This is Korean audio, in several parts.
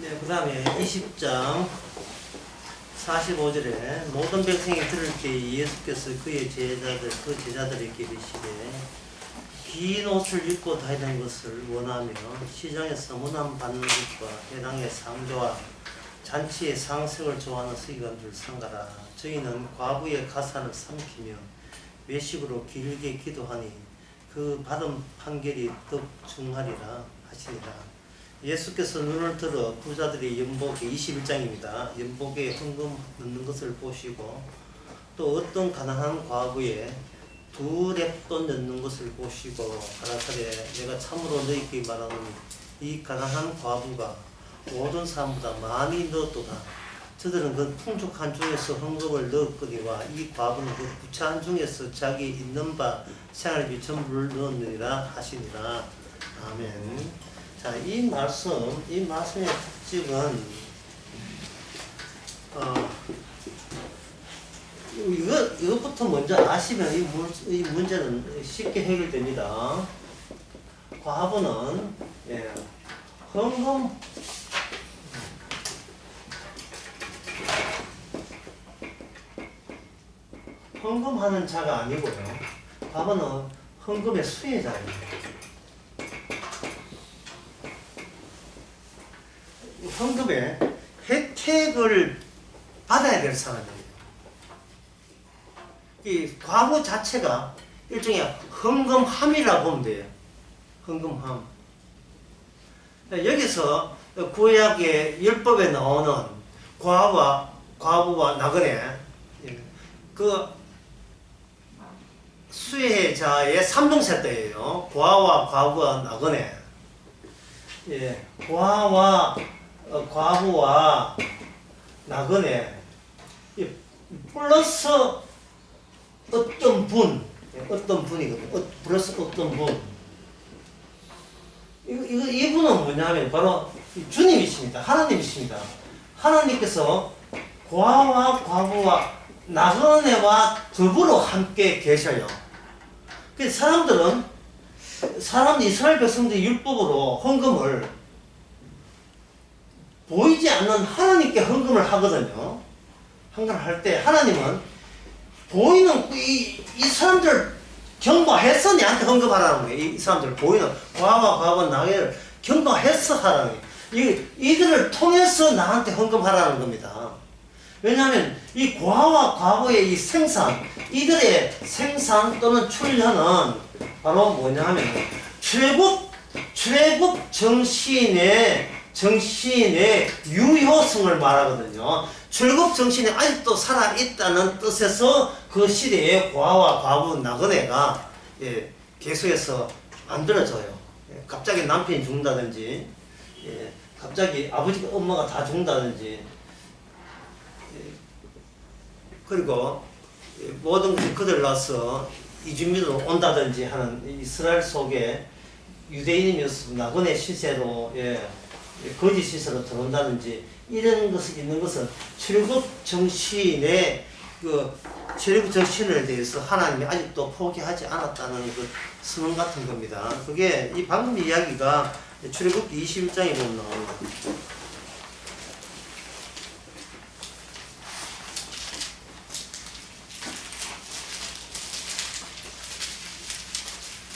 네, 그 다음에 20장 45절에 모든 백성이 들을 때 예수께서 그의 제자들에게 이르시되 긴 옷을 입고 다니는 것을 원하며 시장에서 문안 받는 것과 회당의 상조와 잔치의 상석을 좋아하는 서기관들 상가라. 저희는 과부의 가산을 삼키며 외식으로 길게 기도하니 그 받은 판결이 더 중하리라 하시니라. 예수께서 눈을 들어 부자들이 연복에 21장입니다. 연복에 헌금 넣는 것을 보시고 또 어떤 가난한 과부의 2렙돈 넣는 것을 보시고 가라사대 내가 참으로 너희에게 말하노니 이 가난한 과부가 모든 사람보다 많이 넣었도다. 저들은 그 풍족한 중에서 헌금을 넣었거니와 이 과부는 그 부차한 중에서 자기 있는 바 생활비 전부를 넣었느니라 하시니라. 아멘. 자, 이 말씀의 특징은 이것부터 먼저 아시면 이 문제는 쉽게 해결됩니다. 과부는 헌금하는 자가 아니고요. 과부는 헌금의 수혜자입니다. 헌금의 혜택을 받아야 될 사람이에요. 이 과부 자체가 일종의 헌금함이라고 보면 돼요. 헌금함. 여기서 구약의 율법에 나오는 과부와 나그네 그 수혜자의 삼중세대예요. 과와 과부와 나그네. 과부와 나그네 플러스 어떤 분이거든요. 플러스 어떤 분. 이분은 뭐냐면 바로 주님이십니다. 하나님이십니다. 하나님께서 과와 과부와 나그네와 더불어 함께 계셔요. 그래서 이스라엘 백성들이 율법으로 헌금을 보이지 않는 하나님께 헌금을 하거든요. 헌금을 할 때 하나님은 보이는 이 사람들 경고해서 내한테 헌금하라는 거예요. 이 사람들 보이는 과와 과부 나그네를 경고해서 하라는 거예요. 이들을 통해서 나한테 헌금하라는 겁니다. 왜냐하면 이 과와 과부의 이 생산, 이들의 생산 또는 출현은 바로 뭐냐 하면 출애굽 정신의 유효성을 말하거든요. 출애굽 정신이 아직도 살아있다는 뜻에서 그 시대에 과와 과부 나그네가 계속해서 만들어져요. 갑자기 남편이 죽는다든지 갑자기 아버지가 엄마가 다 죽는다든지 그리고 모든 그들 나서 이주민으로 온다든지 하는 이스라엘 속에 유대인이면서 나그네 시세로 거짓 시세로 들어온다든지 이런 것이 있는 것은 출애굽 정신에 출애굽 정신에 대해서 하나님이 아직도 포기하지 않았다는 그 선언 같은 겁니다. 그게 이 방금 이야기가 출애굽 21장에 보면 나옵니다.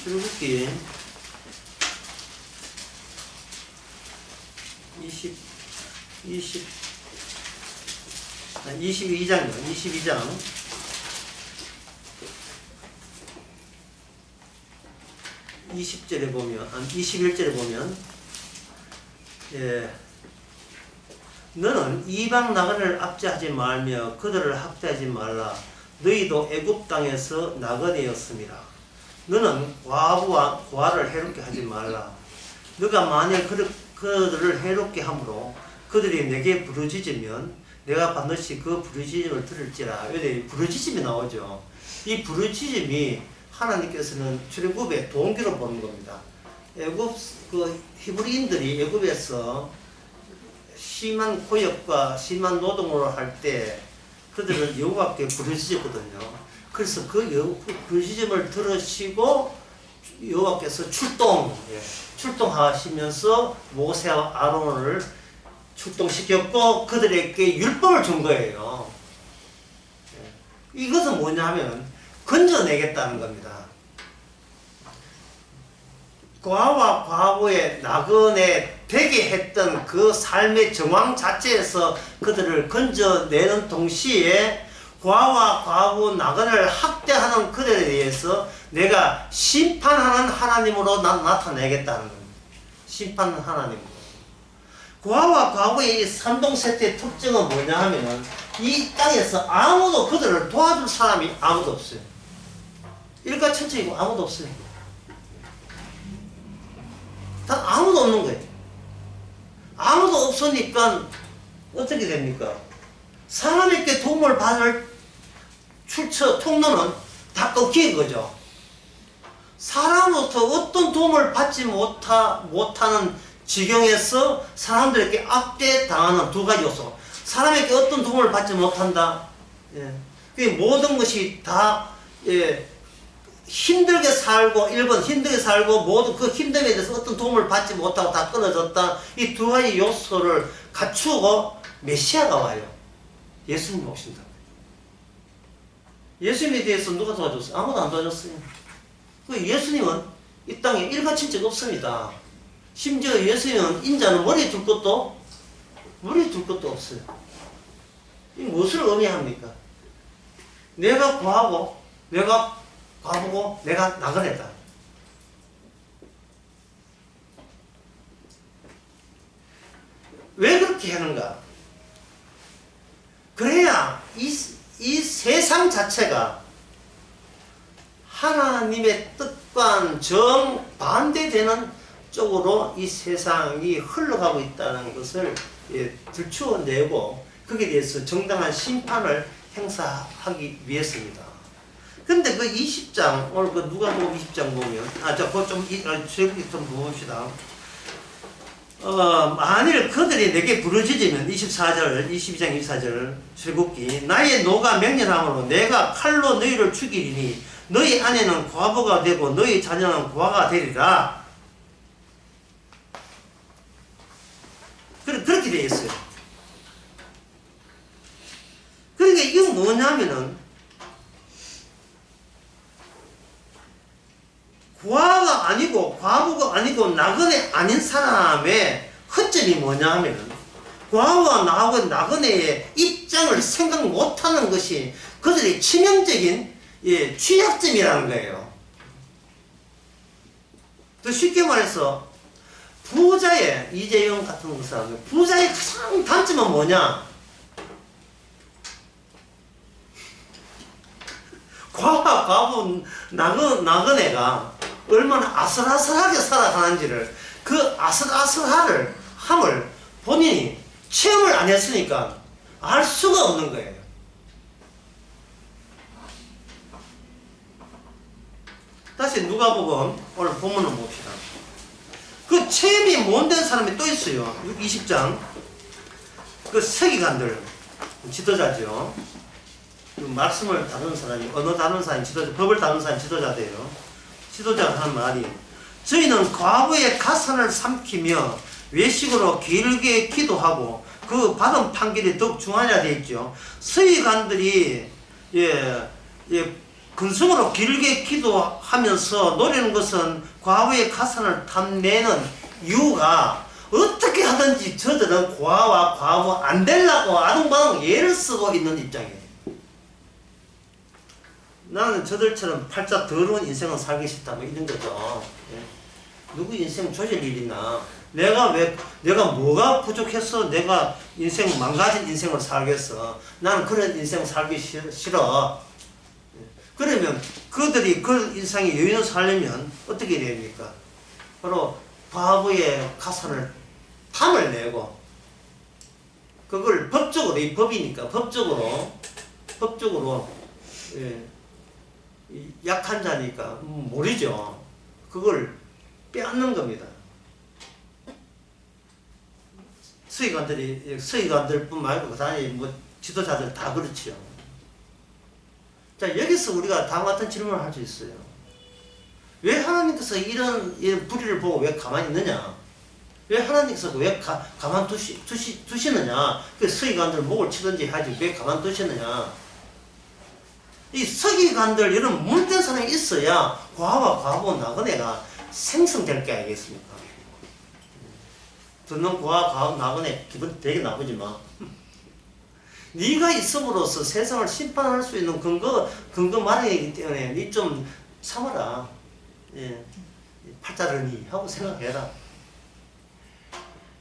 출애굽기 22장이요. 22장 20절에 보면 21절에 보면 너는 이방 나그네를 압제하지 말며 그들을 학대하지 말라. 너희도 애굽 땅에서 나그네였음이라. 너는 과부와 과를 해롭게 하지 말라. 너가 만일 그들을 해롭게 함으로 그들이 내게 부르짖으면 내가 반드시 그 부르짖음을 들을지라. 여기 부르짖음이 나오죠. 이 부르짖음이 하나님께서는 출애굽의 동기로 보는 겁니다. 애굽 히브리인들이 애굽에서 심한 고역과 심한 노동을 할 때 그들은 여호와께 부르짖었거든요. 그래서 그 부르짖음을 들으시고 여호와께서 출동하시면서 모세와 아론을 출동시켰고 그들에게 율법을 준 거예요. 이것은 뭐냐 하면 건져내겠다는 겁니다. 과와 과부의 나그네 되게 했던 그 삶의 정황 자체에서 그들을 건져내는 동시에 과와 과부 나그네를 학대하는 그들에 대해서 내가 심판하는 하나님으로 나타내겠다는 겁니다. 심판하는 하나님으로. 과와 과부의 이 삼동세태의 특징은 뭐냐 하면 이 땅에서 아무도 그들을 도와줄 사람이 아무도 없어요. 일가천천이고 아무도 없어요. 단 아무도 없는 거예요. 아무도 없으니까 어떻게 됩니까? 사람에게 도움을 받을 통로는 다 끊긴 거죠. 사람으로부터 어떤 도움을 받지 못하는 지경에서 사람들에게 압제당하는 두 가지 요소. 사람에게 어떤 도움을 받지 못한다. 그 모든 것이 다 힘들게 살고 1번 힘들게 살고 모두 그 힘듦에 대해서 어떤 도움을 받지 못하고 다 끊어졌다. 이 두 가지 요소를 갖추고 메시아가 와요. 예수님 오신다. 예수님에 대해서 누가 도와줬어요? 아무도 안 도와줬어요. 그 예수님은 이 땅에 일가친 적 없습니다. 심지어 예수님은 인자는 머리에 둘 것도 없어요. 이 무엇을 의미합니까? 내가 과하고 내가 과부고 내가 나그네다. 왜 그렇게 하는가? 그래야 이 세상 자체가 하나님의 뜻과는 정반대되는 쪽으로 이 세상이 흘러가고 있다는 것을 들추어내고 거기에 대해서 정당한 심판을 행사하기 위해서입니다. 근데 그 20장, 오늘 그 누가복음 20장 보면, 그거 좀, 출애굽기 좀 봅시다. 만일 그들이 내게 부르짖으면 24절, 22장 24절 출애굽기 나의 노가 맹렬함으로 내가 칼로 너희를 죽이리니 너희 아내는 과부가 되고 너희 자녀는 고아가 되리라. 그렇게 되어 있어요. 그러니까 이건 뭐냐면은 고아가 아니고 과부가 아니고 나그네 아닌 사람의 허점이 뭐냐 하면은 고아와 나그네의 입장을 생각 못하는 것이 그들의 치명적인 취약점이라는 거예요. 더 쉽게 말해서 부자의 이재용 같은 사람 부자의 가장 단점은 뭐냐? 과부 나그네가 얼마나 아슬아슬하게 살아가는지를 그 함을 본인이 체험을 안 했으니까 알 수가 없는 거예요. 다시 누가복음 오늘 본문을 봅시다. 그 체험이 못 된 사람이 또 있어요. 20장 그 서기관들 지도자죠. 그 말씀을 다루는 사람이 언어 다루는 사람이 지도자, 법을 다루는 사람이 지도자돼요. 지도자가 한 말이 저희는 과부의 가산을 삼키며 외식으로 길게 기도하고 그 받은 판결이 더욱 중하냐 되어 있죠. 서기관들이 근성으로 길게 기도하면서 노리는 것은 과부의 가산을 탐내는 이유가 어떻게 하든지 저들은 고아와 과부 안 되려고 아둥바둥 예를 쓰고 있는 입장이에요. 나는 저들처럼 팔자 더러운 인생을 살기 싫다 뭐 이런 거죠. 누구 인생 조질 일 있나? 내가 뭐가 부족해서 내가 인생 망가진 인생을 살겠어. 나는 그런 인생 살기 싫어. 그러면 그들이 그 인생의 여인을 살려면 어떻게 됩니까? 바로 과부의 가산을 탐을 내고 그걸 법적으로, 이 법이니까 법적으로 약한 자니까 모르죠. 그걸 빼앗는 겁니다. 서기관들뿐 말고 그 다음에 뭐 지도자들 다 그렇지요. 자, 여기서 우리가 다음 같은 질문을 할 수 있어요. 왜 하나님께서 이런 불의를 보고 왜 가만히 있느냐? 왜 하나님께서 왜 가만 두시느냐? 그 서기관들 목을 치든지 하지 왜 가만 두시느냐? 이 서기관들 이런 물된 사람이 있어야 과와 과부 나그네가 생성될 게 아니겠습니까? 듣는 과, 과학, 나그네 기분 되게 나쁘지만 네가 있음으로써 세상을 심판할 수 있는 근거 마련이기 때문에 네 좀 참아라. 예. 팔자르니 하고 생각해라.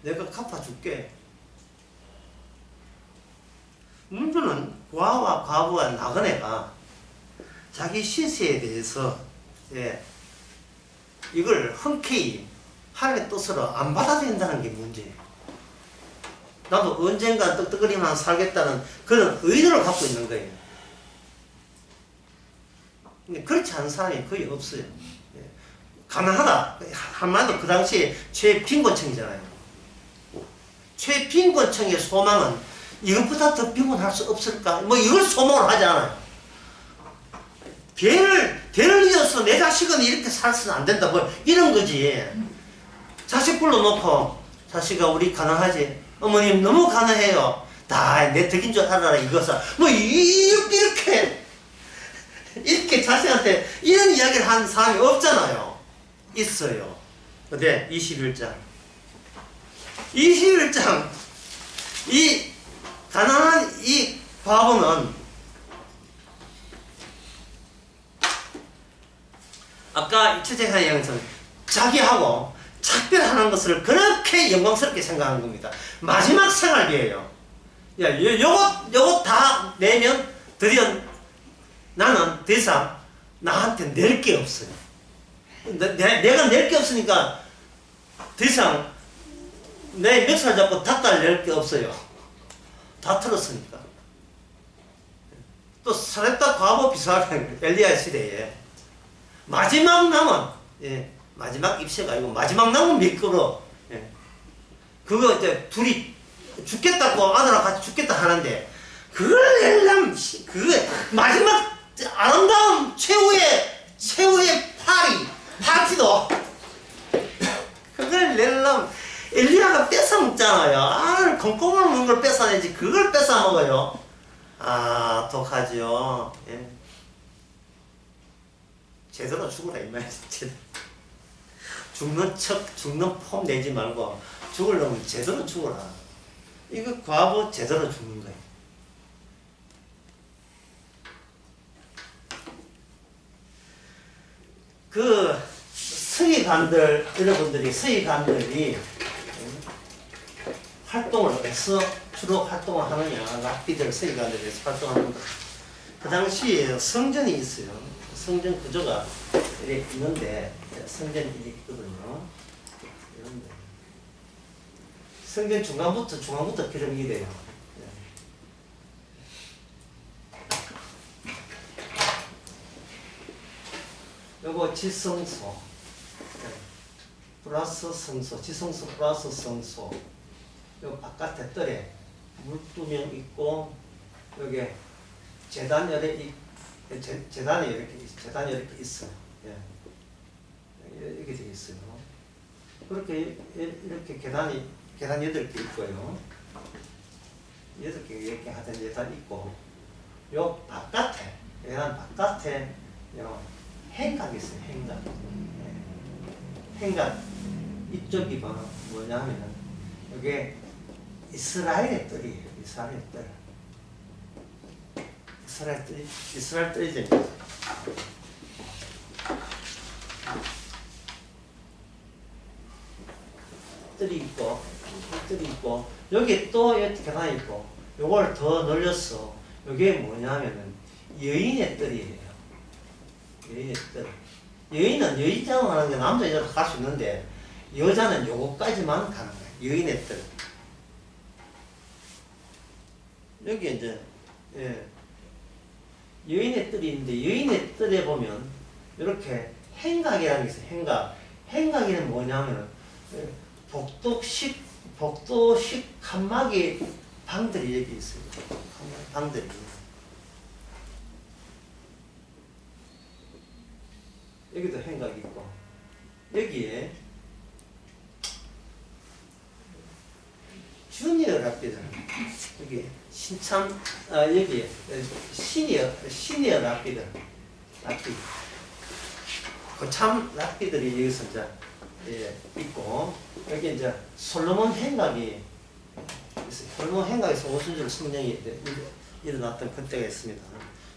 내가 갚아줄게. 문제는 과와 과부와 나그네가 자기 신세에 대해서 이걸 흔쾌히 하나님의 뜻으로 안 받아들인다는 게 문제예요. 나도 언젠가 떡떡거리만 살겠다는 그런 의도를 갖고 있는 거예요. 근데 그렇지 않은 사람이 거의 없어요. 가난하다. 한마디로 그 당시에 최빈곤층이잖아요. 최빈곤층의 소망은 이것보다 더 빈곤할 수 없을까? 뭐 이걸 소망을 하지 않아요. 배를 이어서 내 자식은 이렇게 살서는 안 된다. 뭐 이런 거지. 자식 불러놓고 자식아 우리 가난하지? 어머님 너무 가난해요. 다 내 덕인 줄 알아라 이것은. 뭐 이렇게 자식한테 이런 이야기를 하는 사람이 없잖아요. 있어요. 근데 21장 이 가난한 이 과부는 아까 최재한 양에서는 자기하고 작별하는 것을 그렇게 영광스럽게 생각하는 겁니다. 마지막 생활비예요. 야, 요것 다 내면 드디어 나는 더 이상 나한테 낼 게 없어요. 내가 낼 게 없으니까 더 이상 내 멱살 잡고 닭달 낼 게 없어요. 다 틀었으니까. 또 사렙다 과부 비슷하게 엘리야 시대에 마지막 남은 마지막 입세가 아니고 마지막 남은 미끄러 그거 이제 둘이 죽겠다고 아들하고 같이 죽겠다 하는데 그걸 내려면 그거 마지막 아름다운 최후의 파티도 그걸 내려면 엘리야가 뺏어 먹잖아요. 콩고물 먹는 걸 뺏어내지 그걸 뺏어 먹어요. 아 독하죠. 제대로 죽으라 이 말이지. 죽는 폼 내지 말고 죽으려면 제대로 죽어라. 이거 과부 제대로 죽는 거예요. 그 서기관들 여러분들이 활동을 어디서 주로 활동을 하느냐? 랍비들 서기관들이 활동하는 거. 그 당시에 성전이 있어요. 성전 구조가 이렇게 있는데 성전이 이렇게 있거든요. 이런데 성전 중앙부터 기름이 돼요. 요거 지성소 플러스 성소, 지성소 플러스 성소. 요 바깥에 뜰에 물두명 있고 여기 재단이 이렇게 있어요. 이렇게 되어 있어요. 그렇게 이렇게 계단 8개 있고요. 8개 이렇게 하던 재단 있고 요 바깥에 계단 바깥에 요 행각이 있어요. 행각 이쪽이 뭐냐 하면은 이게 이스라엘의 뜰이에요. 이스라엘 뜰이죠. 뜰이 있고 여기 또 계단이 있고 요걸 더 늘렸어. 이게 뭐냐면은 여인의 뜰이에요. 여인의 뜰. 여인은 여인장을 하는 게 남자 여자도 갈 수 있는데 여자는 요거까지만 가는 거예요. 여인의 뜰. 여기 이제 여인의 뜰이 있는데 여인의 뜰에 보면 이렇게 행각이라는 게 있어요. 행각이는 뭐냐면 복도식 칸막이 방들이 여기 있어요. 방들이. 여기도 행각이 있고 여기에 주니어 랍비들 여기 신참 여기 시니어 랍비들 고참 랍비들이 여기서 이제 있고 여기 이제 솔로몬 행각이 있어요. 솔로몬 행각에서 오순절 성령이 일어났던 그때가 있습니다.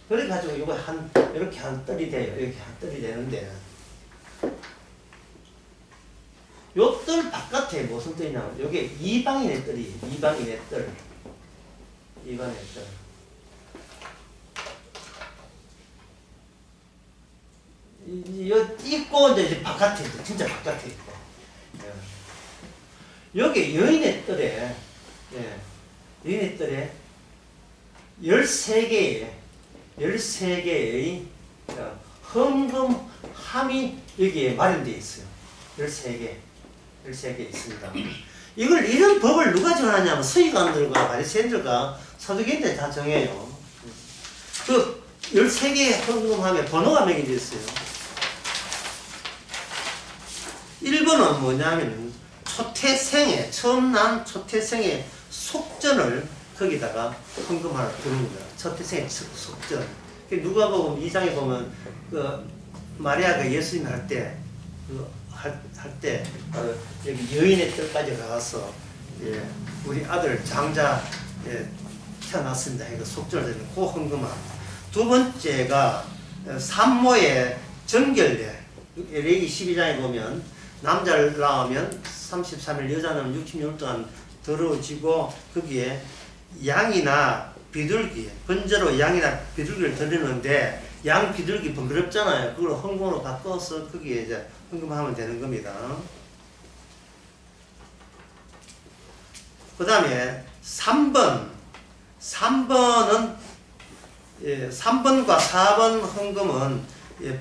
그래가지고 이거 이렇게 한 뜰이 돼요. 이렇게 한 뜰이 되는데 요 뜰 바깥에 무슨 뜰이냐면 요게 이방인의 뜰이 이방인의 뜰. 있고 이제 바깥에 있고 진짜 바깥에 있고 여기 여인의 뜰에 여인의 뜰에 13개의 헌금함이 여기에 마련되어 있어요. 13개 있습니다. 이런 법을 누가 정하냐면 서기관들과 바리새인들과 사두개인들이 다 정해요. 그 13개의 헌금함에 번호가 매겨져 있어요. 1번은 뭐냐면 처음 난 초태생의 속전을 거기다가 헌금하러 두는 거야. 초태생의 속전. 누가복음 2장에 보면 그 마리아가 예수님 할 때 여기 여인의 뜰까지 가서 우리 아들 장자 태어났습니다. 이거 속전을 드리는 그 헌금함. 두 번째가 산모의 정결례. 레위기 12장에 보면 남자를 낳으면 33일, 여자는 66일 동안 더러워지고 거기에 양이나 비둘기, 번제로 양이나 비둘기를 드리는데 양 비둘기 번거롭잖아요. 그걸 헌금으로 바꿔서 거기에 이제 헌금하면 되는 겁니다. 그 다음에 3번은 3번과 4번 헌금은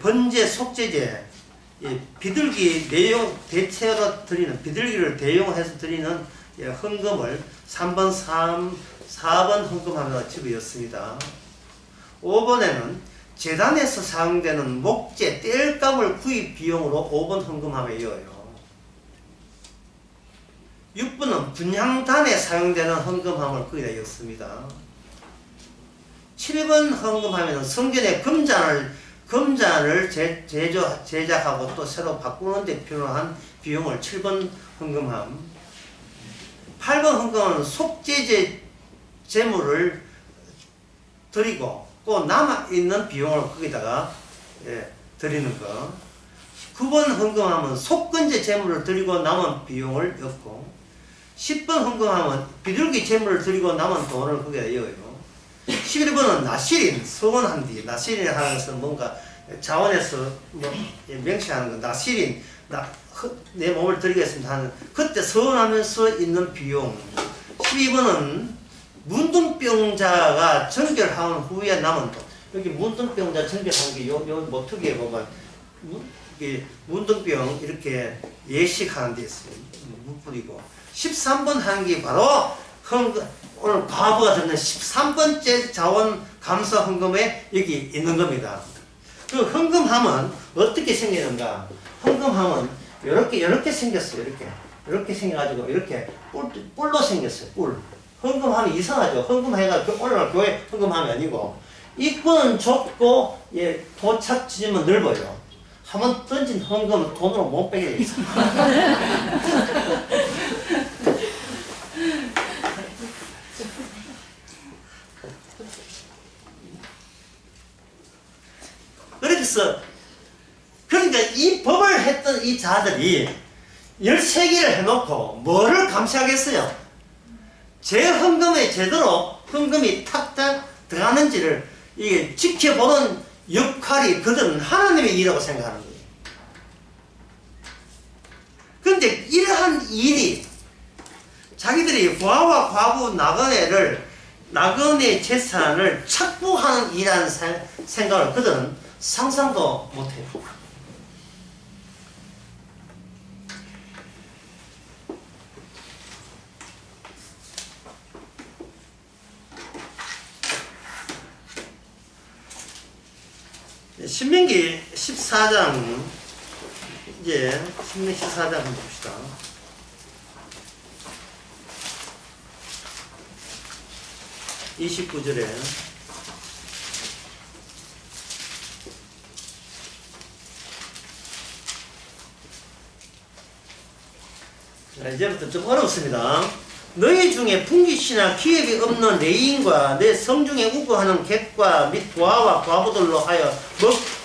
번제, 속죄제, 비둘기 대체로 드리는 비둘기를 대용해서 드리는 헌금을 3번, 4번 헌금하며 집어였습니다. 5번에는 제단에서 사용되는 목재, 땔감을 구입 비용으로 5번 헌금함에 이어요. 6번은 분향단에 사용되는 헌금함을 거기다 이었습니다. 7번 헌금함에는 성전의 금잔을 제작하고 또 새로 바꾸는 데 필요한 비용을 7번 헌금함. 8번 헌금은 속죄제 재물을 드리고 또 남아있는 비용을 거기다가 드리는 거. 9번 헌금함은 속건제 재물을 드리고 남은 비용을 엮고 10번 헌금함은 비둘기 재물을 드리고 남은 돈을 거기다 이어요. 11번은 나시린, 서원한 뒤, 나시린 하는 것은 뭔가 자원에서 명시하는 거, 나시린, 내 몸을 드리겠습니다 하는, 그때 서원하면서 있는 비용. 12번은 문둥병자가 정결한 후에 남은 돈. 여기 문둥병자 정결한 게 요 모퉁이에 보면, 문둥병 이렇게 예식하는 데 있어요. 묻뿌리고. 13번 하는 게 바로 오늘 과부가 듣는 13번째 자원 감사 헌금에 여기 있는 겁니다. 그 헌금함은 어떻게 생기는가? 헌금함은 이렇게 생겼어요. 이렇게 생겨가지고 이렇게 뿔로 생겼어요. 뿔. 헌금함이 이상하죠. 헌금해가지고 오늘 교회 헌금함이 아니고 입구는 좁고 도착 지점은 넓어요. 한번 던진 헌금은 돈으로 못 빼게 돼 있어요. 그러니까 이 법을 했던 이 자들이 13개를 해놓고 뭐를 감시하겠어요? 제 헌금에 제대로 헌금이 탁탁 들어가는지를 이게 지켜보는 역할이 그들은 하나님의 일이라고 생각하는 거예요. 그런데 이러한 일이 자기들이 과와 과부 나그네 재산을 착복하는 일이라는 생각을 그들은 상상도 못해요. 신명기 14장 이제 신명기 14장 한번 봅시다. 29절에 자, 이제부터 좀 어렵습니다. 너희 중에 풍기시나 기획이 없는 레인과 내 성중에 우거하는 객과 및 고아와 과부들로 하여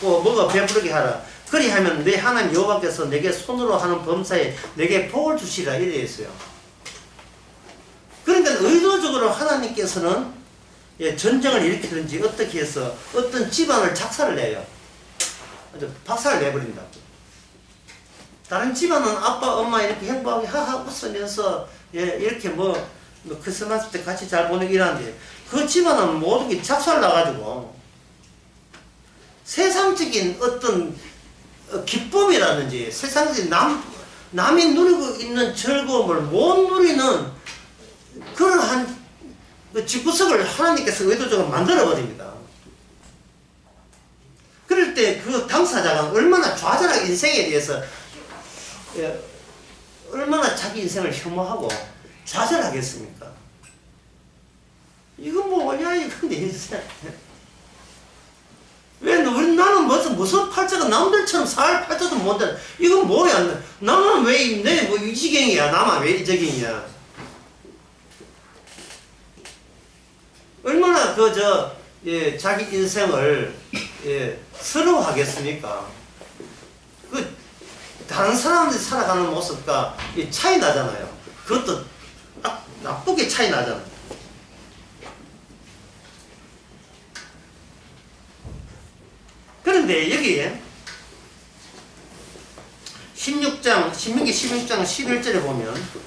먹어 배부르게 하라. 그리하면 내 하나님 여호와께서 내게 손으로 하는 범사에 내게 복을 주시라. 이래 있어요. 그러니까 의도적으로 하나님께서는 전쟁을 일으키든지 어떻게 해서 어떤 집안을 작살을 내요. 박살을 내버린다. 다른 집안은 아빠, 엄마 이렇게 행복하게 하하 웃으면서 이렇게 뭐 크리스마스 때 같이 잘 보내고 이러는데 그 집안은 모든 게 작살 나가지고 세상적인 어떤 기쁨이라든지 세상적인 남이 누리고 있는 즐거움을 못 누리는 그러한 집구석을 하나님께서 의도적으로 만들어버립니다. 그럴 때 그 당사자가 얼마나 좌절하게 인생에 대해서 얼마나 자기 인생을 혐오하고 좌절하겠습니까? 이건 뭐냐, 이건 내 인생. 왜 나는 무슨 팔자가 남들처럼 살 팔자도 못해. 이건 뭐야? 나만 왜 뭐 이 지경이야? 나만 왜 이 지경이야? 얼마나 자기 인생을 서러워하겠습니까? 다른 사람들이 살아가는 모습과 차이 나잖아요. 그것도 나쁘게 차이 나잖아요. 그런데 여기에 신명기 16장 11절에 보면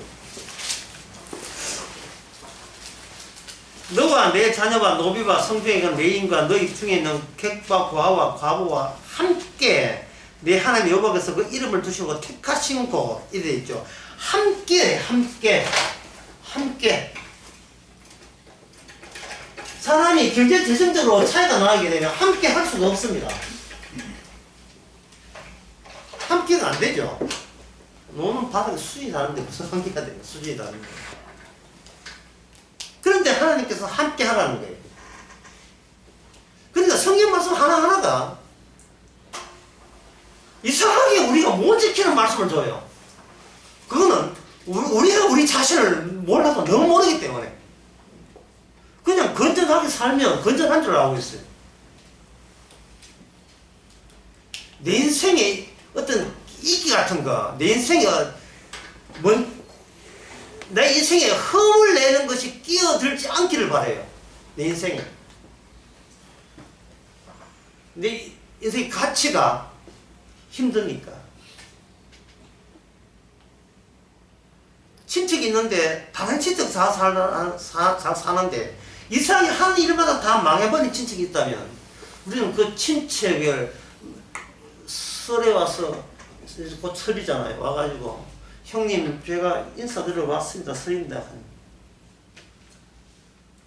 너와 내 자녀와 노비와 성중에 있는 레인과 너희 중에 있는 객과 고아와 과부와 함께 내 하나님 여호와께서 그 이름을 두시고 택하신 곳 이래 있죠. 함께 사람이 경제 재정적으로 차이가 나게 되면 함께 할 수가 없습니다. 함께가 안 되죠. 노는 바닥에 수준이 다른데 무슨 함께가 돼요? 수준이 다른데. 그런데 하나님께서 함께 하라는 거예요. 그러니까 성경 말씀 하나하나가 이상하게 우리가 못 지키는 말씀을 줘요. 그거는 우리가 우리 자신을 몰라도 너무 모르기 때문에 그냥 건전하게 살면 건전한 줄 알고 있어요. 내 인생에 어떤 이기 같은 거, 내 인생에 내 인생에 흠을 내는 것이 끼어들지 않기를 바라요. 내 인생에. 내 인생의 가치가 힘드니까. 친척이 있는데 다른 친척 다 사는데 이상하게 하는 일마다 다 망해버린 친척이 있다면 우리는 그 친척을 설에 와서 곧 설이잖아요. 와가지고 형님 제가 인사드리러 왔습니다. 설입니다.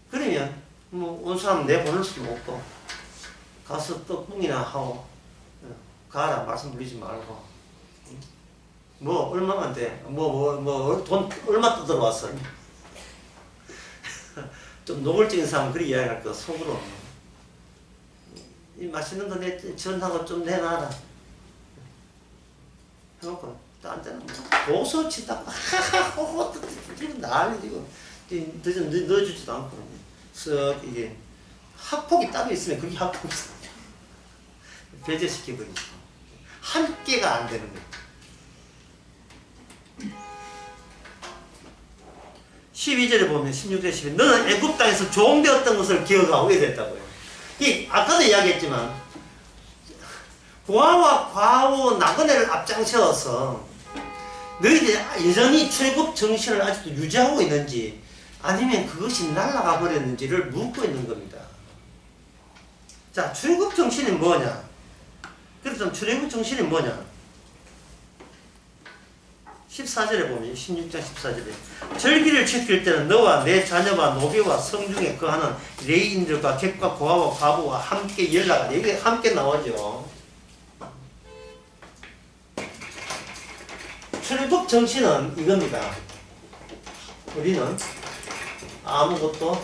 그러면 뭐 온 사람 내보낼 수도 없고 가서 떡국이나 하고 가라 말씀 드리지 말고 뭐 얼마만 돼? 돈 얼마 뜯어왔어? 좀 노골적인 사람은 그렇게 이야기할 거 속으로 이 맛있는 거 내 전하고 좀 내놔라 해놓고 딴 데는 고소 치다가 하하호호 난리고 넣어주지도 않고 쓱 이게 학폭이 따로 있으면 그게 학폭이 배제시켜버리고 함께가 안 되는 거예요. 12절에 보면 16절 12절 너는 애굽 땅에서 종되었던 것을 기억하고 이랬다고요. 아까도 이야기했지만 고아와 과부 나그네를 앞장세워서 너희들이 여전히 출애굽 정신을 아직도 유지하고 있는지 아니면 그것이 날아가 버렸는지를 묻고 있는 겁니다. 자, 출애굽 정신이 뭐냐? 그래서 출애굽 정신이 뭐냐? 14절에 보면 16장 14절에 절기를 지킬 때는 너와 내 자녀와 노비와 성중에 거하는 레인들과 객과 고아와 과부와 함께 연락하라. 여기 함께 나오죠. 출애굽 정신은 이겁니다. 우리는 아무것도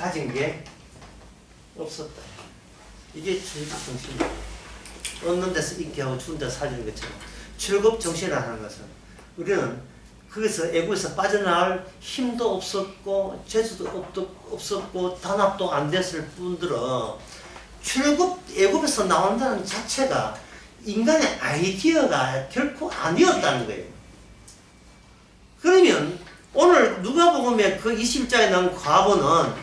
가진 게 없었다. 이게 출급 정신이야. 얻는 데서 있게하고 주는 데서 살리는 것처럼 출급 정신이라는 것은 우리는 거기서 애국에서 빠져나갈 힘도 없었고 재주도 없었고 단합도 안 됐을 뿐더러 애국에서 나온다는 자체가 인간의 아이디어가 결코 아니었다는 거예요. 그러면 오늘 누가복음의 그 21장에 나온 과부는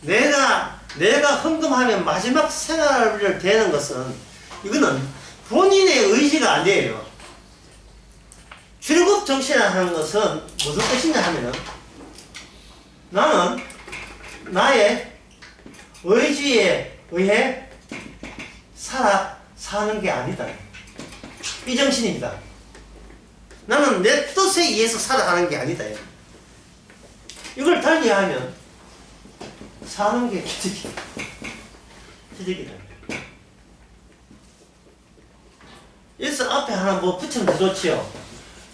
내가 헌금하면 마지막 생활을 되는 것은 이거는 본인의 의지가 아니에요. 출급 정신이라는 것은 무슨 뜻이냐 하면은 나는 나의 의지에 의해 사는 게 아니다. 이 정신입니다. 나는 내 뜻에 의해서 살아가는 게 아니다. 이걸 달리하면 사는 게 기적이다. 여기서 앞에 하나 뭐 붙이면 더 좋지요.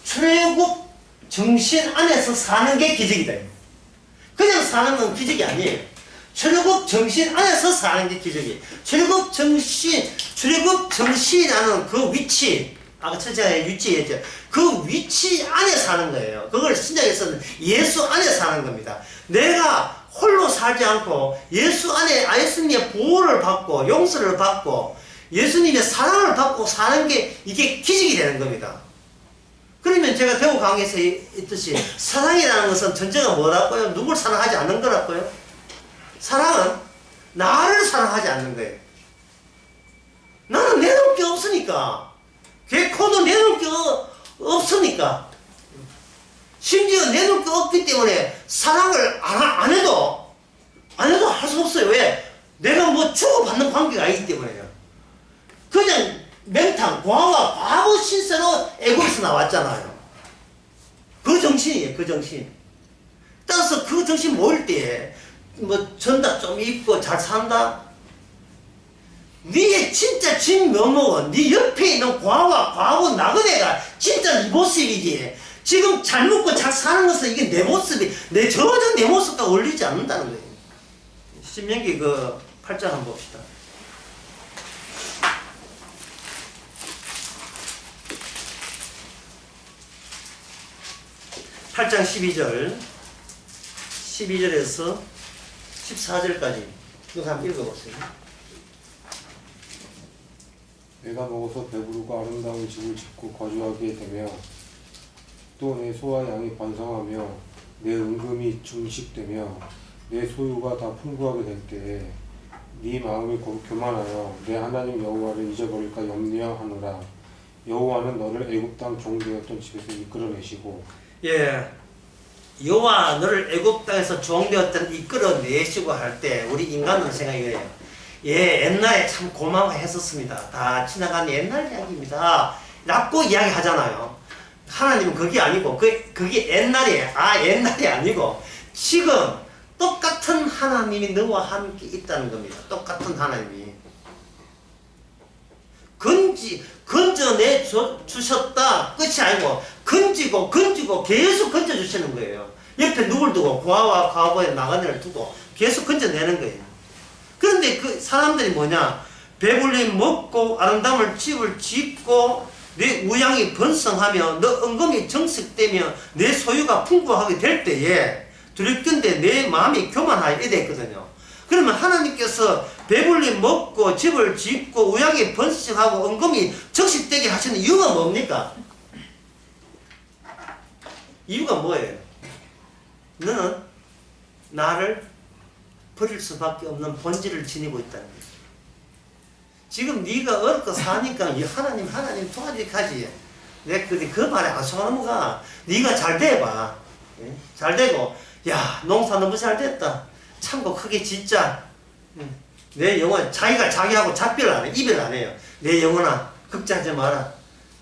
출애굽 정신 안에서 사는 게 기적이다. 그냥 사는 건 기적이 아니에요. 출애굽 정신 안에서 사는 게 기적이에요. 출애굽 정신이라는 그 위치, 아까 첫째에 위치했죠. 그 위치 안에 사는 거예요. 그걸 신약에서는 예수 안에 사는 겁니다. 내가 홀로 살지 않고 예수 안에 예수님의 보호를 받고 용서를 받고 예수님의 사랑을 받고 사는 게 이게 기적이 되는 겁니다. 그러면 제가 대구 강의에서 있듯이 사랑이라는 것은 전제가 뭐라고요? 누굴 사랑하지 않는 거라고요? 사랑은 나를 사랑하지 않는 거예요. 나는 내놓을 게 없으니까. 개코도 내놓을 게 없으니까. 심지어 내놓을 게 없기 때문에 사랑을 안 해도 할 수 없어요. 왜? 내가 뭐 주고받는 관계가 아니기 때문에요. 그냥 맹탕, 과와 과부 신세로 애국에서 나왔잖아요. 그 정신이에요. 그 정신. 따라서 그 정신 모일 때에 뭐 전답 좀 입고 잘 산다? 네의 진짜 진면목은 네 옆에 있는 과와 과부 나그네가 진짜 네 모습이지. 지금 잘 먹고 잘 사는 것은 이게 내 모습이 전혀 내 모습과 어울리지 않는다는 거예요. 신명기 그 8장 한번 봅시다. 8장 12절에서 14절까지 이거 한번 읽어보세요. 내가 먹어서 배부르고 아름다운 집을 짓고 거주하게 되며 또 내 소와 양이 번성하며 내 은금이 증식되며 내 소유가 다 풍부하게 될 때에 네 마음이 교만하여 내 하나님 여호와를 잊어버릴까 염려하노라. 여호와는 너를 애굽 땅 종되었던 집에서 이끌어내시고 예, 여호와 너를 애굽 땅에서 종되었던 이끌어내시고 할 때 우리 인간은 생각이 그래요. 예, 옛날에 참 고마워했었습니다. 다 지나간 옛날 이야기입니다 라고 이야기하잖아요. 하나님은 그게 아니고 그게 옛날이 아니고 지금 똑같은 하나님이 너와 함께 있다는 겁니다. 똑같은 하나님이 건져내 주셨다 끝이 아니고 건지고 계속 건져주시는 거예요. 옆에 누굴 두고 과와 과부의 나그네를 두고 계속 건져내는 거예요. 그런데 그 사람들이 뭐냐, 배불리 먹고 아름다운 집을 짓고 내 우양이 번성하며 너 은금이 정식되며 내 소유가 풍부하게 될 때에 두렵건대 내 마음이 교만하여 이래 했거든요. 그러면 하나님께서 배불리 먹고 집을 짓고 우양이 번식하고 은금이 적식되게 하시는 이유가 뭡니까? 이유가 뭐예요? 너는 나를 버릴 수밖에 없는 본질을 지니고 있다는 거예요. 지금 네가 어렵고 사니까 하나님 도와주기까지 내가 그 말에 안 속아 넘어가. 네가 잘 돼봐. 잘 되고 야 농사 너무 잘 됐다. 참고 크게 짓자. 내 영혼 자기가 자기하고 작별 안 해. 이별 안 해요. 내 영혼아 걱정하지 마라.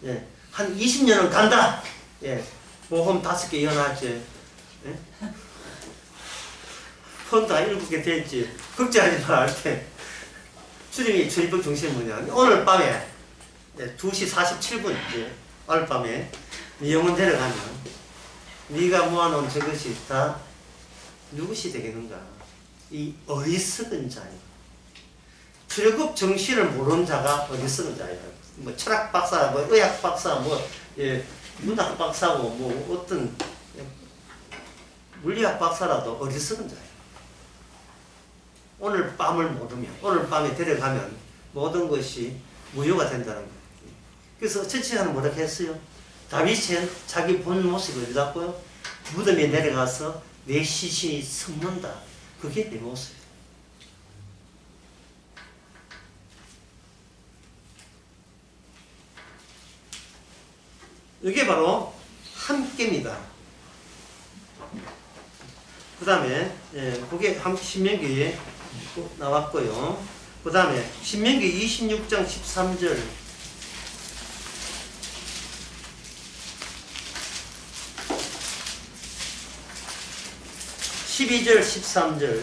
예. 한 20년은 간다. 예. 보험 5개 이어놨지. 예? 폰도 한 7개 됐지. 걱정하지 마 할 때. 출입국 중심이 뭐냐. 오늘 밤에 2시 47분 오늘 밤에 네 영혼 데려가면 네가 모아놓은 저것이 다 누구시 되겠는가. 이 어리석은 자예요. 출애굽 정신을 모르는 자가 어리석은 자예요. 뭐 철학 박사, 뭐 의학 박사, 뭐 예, 문학 박사고 뭐 어떤 물리학 박사라도 어리석은 자예요. 오늘 밤을 모르면, 오늘 밤에 데려가면 모든 것이 무효가 된다는 거예요. 그래서 처치하는 뭐라고 했어요? 다윗은 자기 본 모습을 어디 잡고요? 무덤에 내려가서 내 시신이 썩는다. 그게 내 모습이에요. 이게 바로 함께입니다. 그 다음에 그게 신명기에 나왔고요. 그 다음에 신명기 26장 13절 12절 13절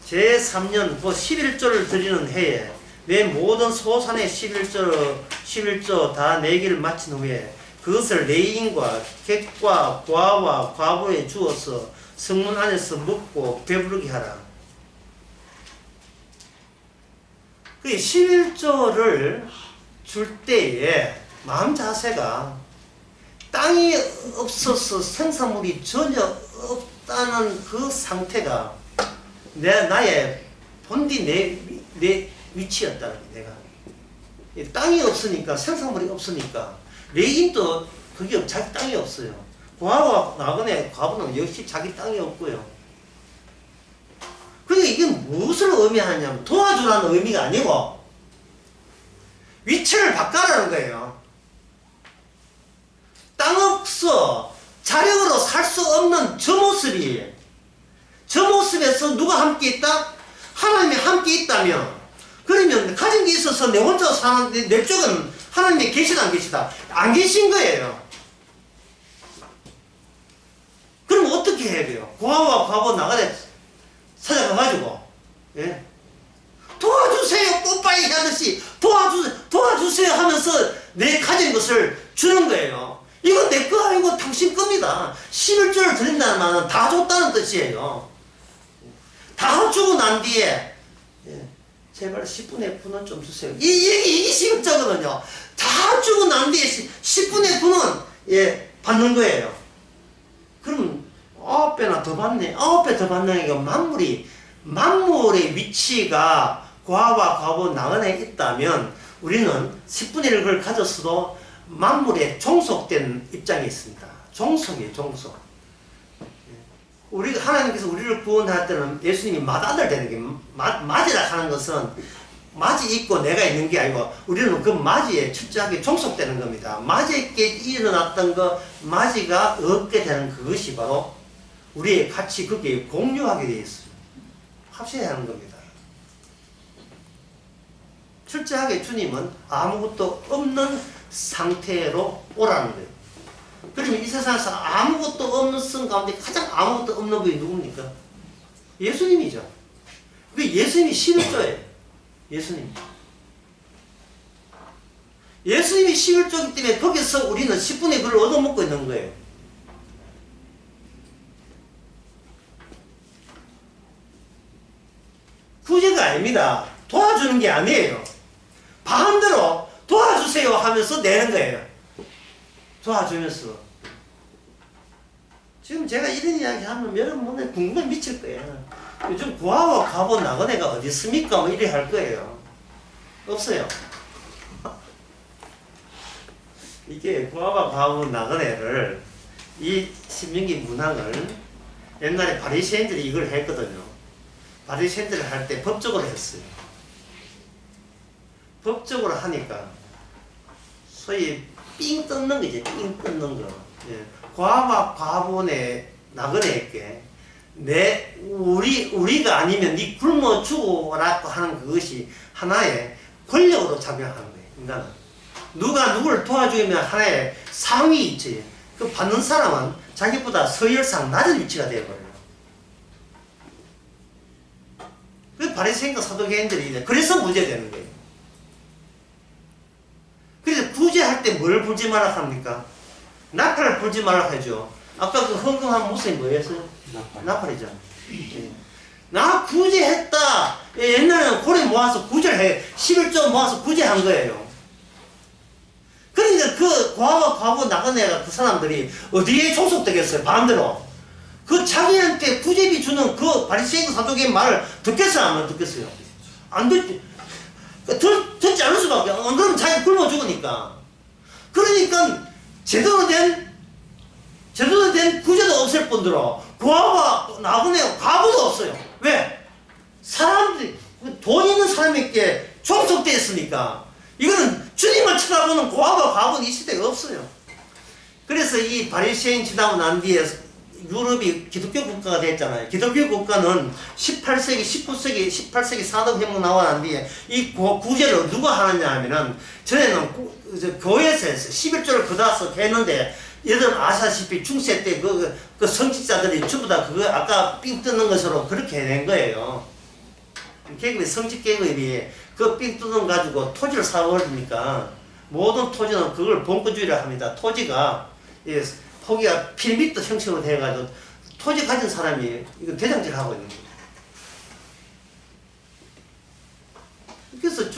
제3년 그 11조를 드리는 해에 내 모든 소산의 11조 다 내기를 마친 후에 그것을 레인과 객과 과와 과부에 주어서 성문 안에서 먹고 배부르게 하라. 그 11조를 줄 때에 마음 자세가 땅이 없어서 생산물이 전혀 없다는 그 상태가 나의 본디 내 위치였다는 거예요. 내가 땅이 없으니까, 생산물이 없으니까 레인도 그게 자기 땅이 없어요. 과와 나그네 과부는 역시 자기 땅이 없고요. 그러니까 이게 무엇을 의미하냐면 도와주라는 의미가 아니고 위치를 바꿔라는 거예요. 땅 없어 자력으로 살 수 없는 저 모습이, 저 모습에서 누가 함께 있다? 하나님이 함께 있다면, 그러면 가진 게 있어서 내 혼자 사는데 내 쪽은 하나님이 계시다 안 계시다? 안 계신 거예요. 그럼 어떻게 해야 돼요? 고아와 과부 나가래 찾아가가지고 예? 도와주세요 뽀빠이 하듯이 도와주세요 하면서 내 가진 것을 주는 거예요. 이건 내 거 아니고 당신 겁니다. 11조를 드린다는 말은 다 줬다는 뜻이에요. 다 주고 난 뒤에 예, 제발 10분의 9는 좀 주세요. 이게 11조거든요. 다 주고 난 뒤에 10분의 9는 예, 받는 거예요. 그럼 9배나 더 받네. 9배 더 받는 게 만물의 위치가 과와 과부 나은에 있다면 우리는 10분의 1을 가졌어도 만물에 종속된 입장에 있습니다. 종속이에요, 종속. 우리가 하나님께서 우리를 구원할 때는 예수님이 맏아들 되는 게 맏이라 하는 것은 맏이 있고 내가 있는 게 아니고 우리는 그 맏이에 철저하게 종속되는 겁니다. 맏에게 일어났던 거 맏이가 얻게 되는 그것이 바로 우리의 같이 그게 공유하게 되어 있어요. 합쳐야 하는 겁니다. 철저하게 주님은 아무것도 없는 상태로 오라는 거예요. 그러면 이 세상에서 아무것도 없는 성 가운데 가장 아무것도 없는 분이 누굽니까? 예수님이죠. 그 예수님이 11조예요. 예수님이 11조이기 때문에 거기서 우리는 10분의 1을 얻어먹고 있는 거예요. 구제가 아닙니다. 도와주는 게 아니에요. 반대로 도와주세요 하면서 내는 거예요. 도와주면서. 지금 제가 이런 이야기 하면 여러분 궁금해 미칠 거예요. 요즘 고아와 과부 나그네가 어디 있습니까? 뭐 이래 할 거예요. 없어요. 이게 고아와 과부 나그네를 이 신명기 문항을 옛날에 바리새인들이 이걸 했거든요. 바리새인들을 할 때 법적으로 했어요. 법적으로 하니까 소위 삥 뜯는 거지, 삥 뜯는 거. 예. 과와 과부네 나그네에게 우리가 아니면 네 굶어 죽어라고 하는 그것이 하나의 권력으로 작용하는 거예요. 인간은 누가 누구를 도와주면 하나의 상위 위치에 그 받는 사람은 자기보다 서열상 낮은 위치가 되어버려요. 그 바리새인과 사두개인들이 그래서 문제되는 거예요. 그래서 구제할 때 뭘 불지 말라 합니까? 낙타를 불지 말라 하죠. 아까 그 헌금한 모습이 뭐였어요? 나팔이잖아. 예. 나 구제했다. 예, 옛날에는 고래 모아서 구제해. 11조 모아서 구제한 거예요. 그러니까 그 과거 나그네가 그 사람들이 어디에 종속되겠어요? 반대로. 그 자기한테 구제비 주는 그 바리새인 사도의 말을 듣겠어요? 안 듣겠어요? 안 듣지. 듣지 않을 수밖에. 안 그러면 자기 굶어 죽으니까. 그러니까 제대로 된 구제도 없을 뿐더러 고아와 나그네 과부도 없어요. 왜? 사람들이 돈 있는 사람에게 종속되어 있으니까 이거는 주님을 쳐다보는 고아와 과부는 이 시대에 없어요. 그래서 이 바리새인 지나고 난 뒤에 유럽이 기독교 국가가 됐잖아요. 기독교 국가는 18세기, 19세기, 18세기 산업혁명 나와 난 뒤에 이 구제를 누가 하느냐 하면은 전에는 교회에서 했어요. 11조를 그다서 했는데 여러분 아시다시피 중세 때 그 성직자들이 전부 다 그거 아까 삥 뜯는 것으로 그렇게 된 거예요. 계급이 성직 계급이 그 삥 뜯는 가지고 토지를 사버리니까 모든 토지는 그걸 본권주의라 합니다. 토지가 토기가 피라미드 형식으로 돼가지고 토지 가진 사람이 이거 대장질 하고 있는 거예요. 그래서